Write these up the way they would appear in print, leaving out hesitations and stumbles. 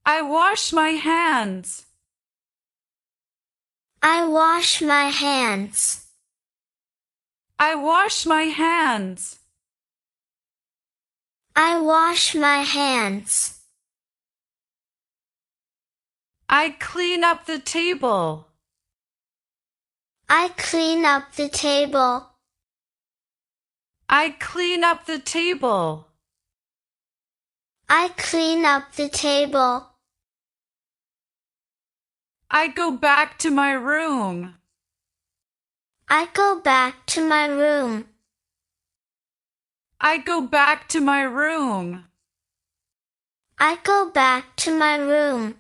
I wash my hands. I wash my hands. I wash my hands. I wash my hands. I clean up the table. I clean up the table. I clean up the table. I clean up the table. I go back to my room. I go back to my room. I go back to my room. I go back to my room.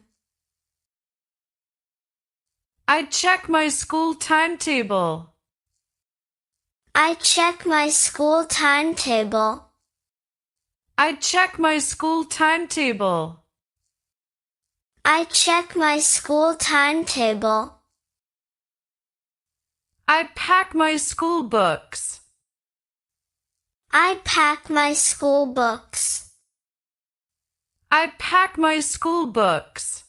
I check my school timetable. I check my school timetable. I check my school timetable. I check my school timetable. I pack my school books. I pack my school books. I pack my school books.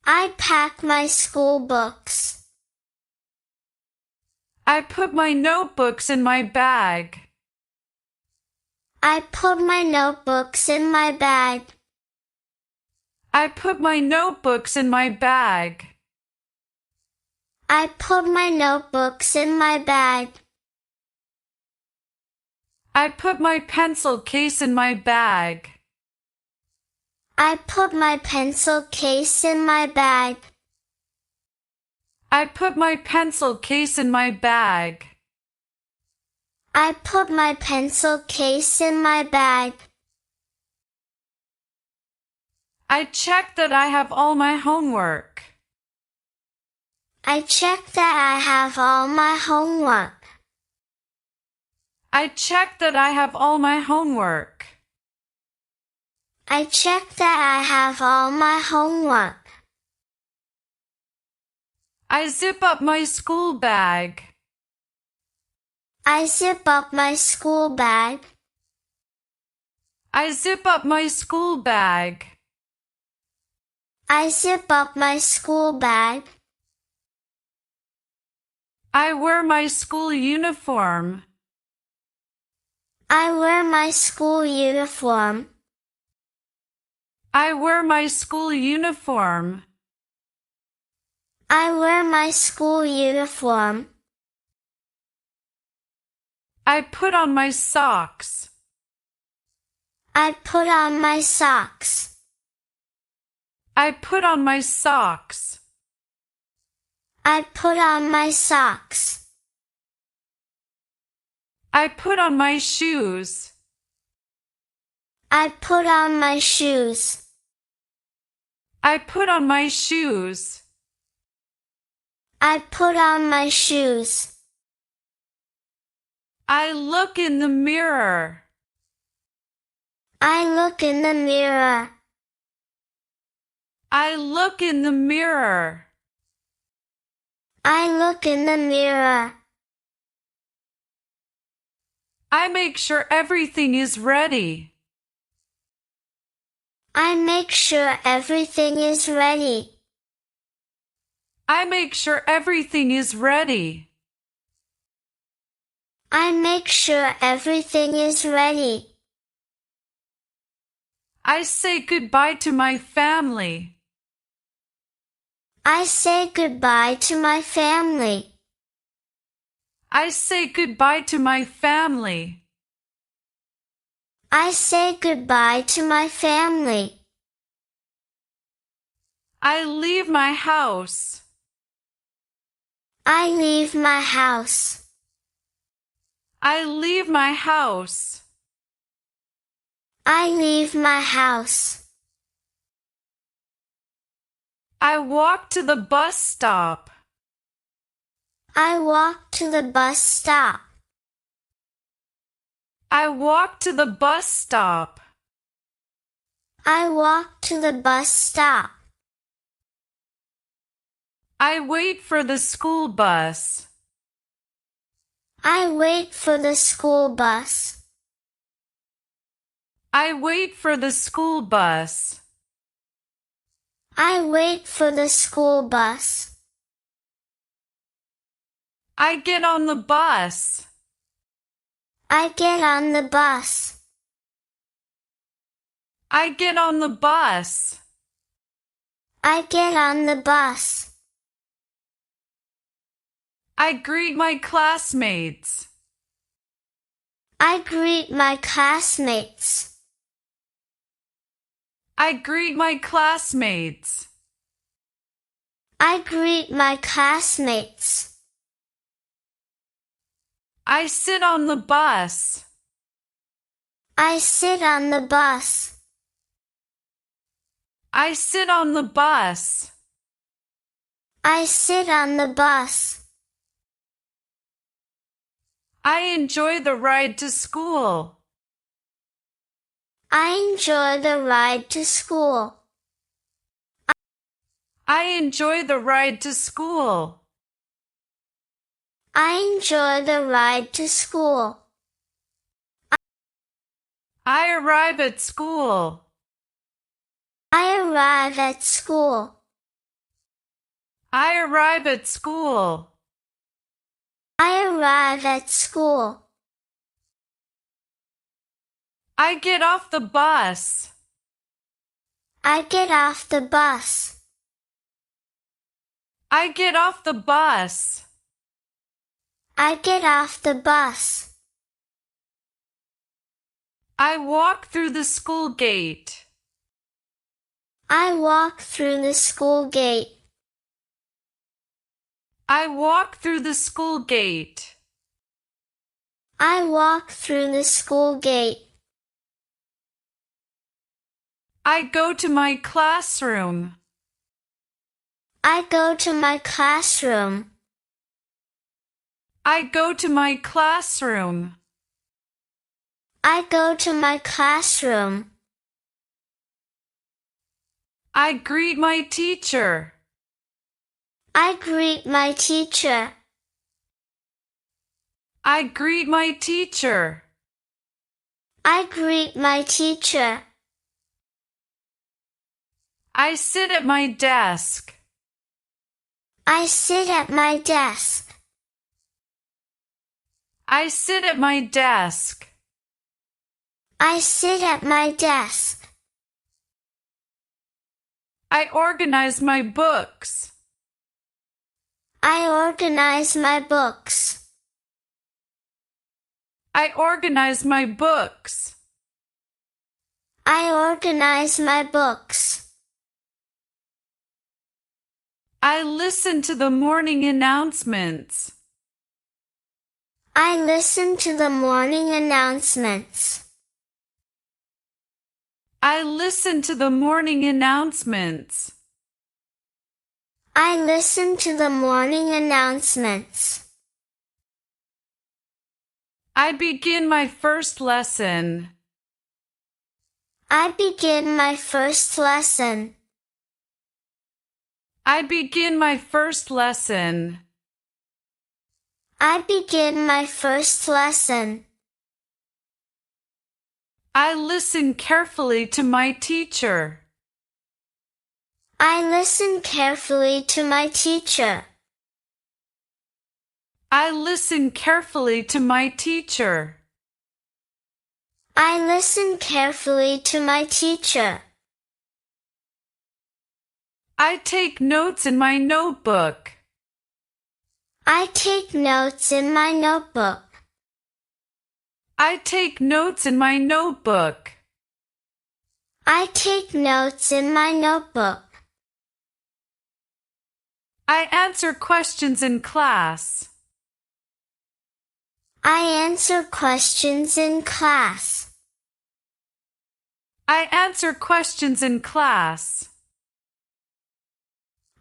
I pack my school books. I put my notebooks in my bag. I put my notebooks in my bag. I put my notebooks in my bag. I put my notebooks in my bag. I put my pencil case in my bag. I put my pencil case in my bag. I put my pencil case in my bag. I put my pencil case in my bag. I check that I have all my homework. I check that I have all my homework. I check that I have all my homework. I check that I have all my homework. I zip up my school bag. I zip up my school bag. I zip up my school bag. I zip up my school bag. I wear my school uniform. I wear my school uniform. I wear my school uniform. I wear my school uniform. I put on my socks. I put on my socks. I put on my socks. I put on my socks. I put on my shoes. I put on my shoes. I put on my shoes. I put on my shoes. I look in the mirror. I look in the mirror. I look in the mirror. I look in the mirror. I make sure everything is ready. I make sure everything is ready. I make sure everything is ready. I make sure everything is ready. I say goodbye to my family. I say goodbye to my family. I say goodbye to my family. I say goodbye to my family. I leave my house. I leave my house. I leave my house. I leave my house. I walk to the bus stop. I walk to the bus stop. I walk to the bus stop. I walk to the bus stop. I wait for the school bus. I wait for the school bus. I wait for the school bus. I wait for the school bus. I get on the bus. I get on the bus. I get on the bus. I get on the bus. I greet my classmates. I greet my classmates. I greet my classmates. I greet my classmates. I sit on the bus. I sit on the bus. I sit on the bus. I sit on the bus. I enjoy the ride to school. I enjoy the ride to school. I enjoy the ride to school. I enjoy the ride to school. I arrive at school. I arrive at school. I arrive at school. I arrive at school. I get off the bus. I get off the bus. I get off the bus. I get off the bus. I walk through the school gate. I walk through the school gate. I walk through the school gate. I walk through the school gate. I go to my classroom. I go to my classroom. I go to my classroom. I go to my classroom. I greet my teacher. I greet my teacher. I greet my teacher. I greet my teacher. I sit at my desk. I sit at my desk. I sit at my desk. I sit at my desk. I organize my books. I organize my books. I organize my books. I organize my books. I listen to the morning announcements. I listen to the morning announcements. I listen to the morning announcements. I listen to the morning announcements. I begin my first lesson. I begin my first lesson. I begin my first lesson. I begin my first lesson. I listen carefully to my teacher. I listen carefully to my teacher. I listen carefully to my teacher. I listen carefully to my teacher. I take notes in my notebook. I take notes in my notebook. I take notes in my notebook. I take notes in my notebook. I answer questions in class. I answer questions in class. I answer questions in class.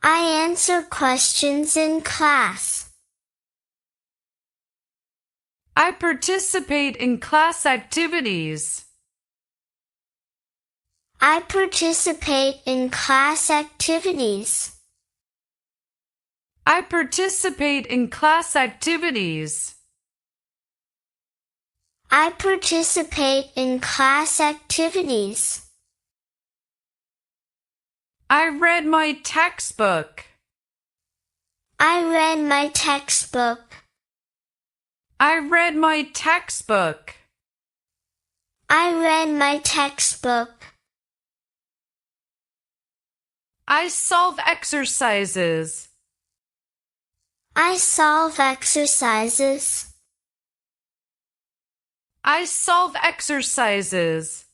I answer questions in class. I participate in class activities. I participate in class activities. I participate in class activities. I participate in class activities. I read my textbook. I read my textbook. I read my textbook. I read my textbook. I solve exercises. I solve exercises. I solve exercises.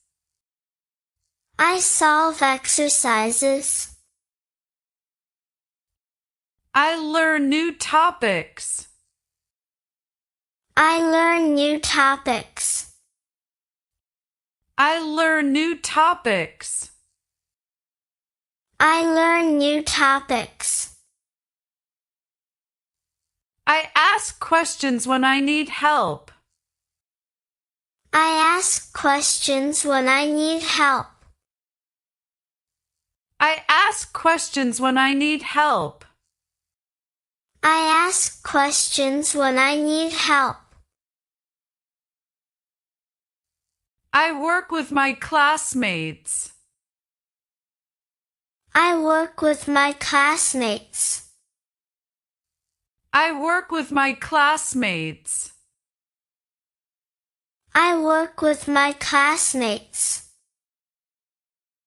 I solve exercises. I learn new topics. I learn new topics. I learn new topics. I learn new topics. I ask questions when I need help. I ask questions when I need help. I ask questions when I need help. I ask questions when I need help. I work with my classmates. I work with my classmates. I work with my classmates. I work with my classmates.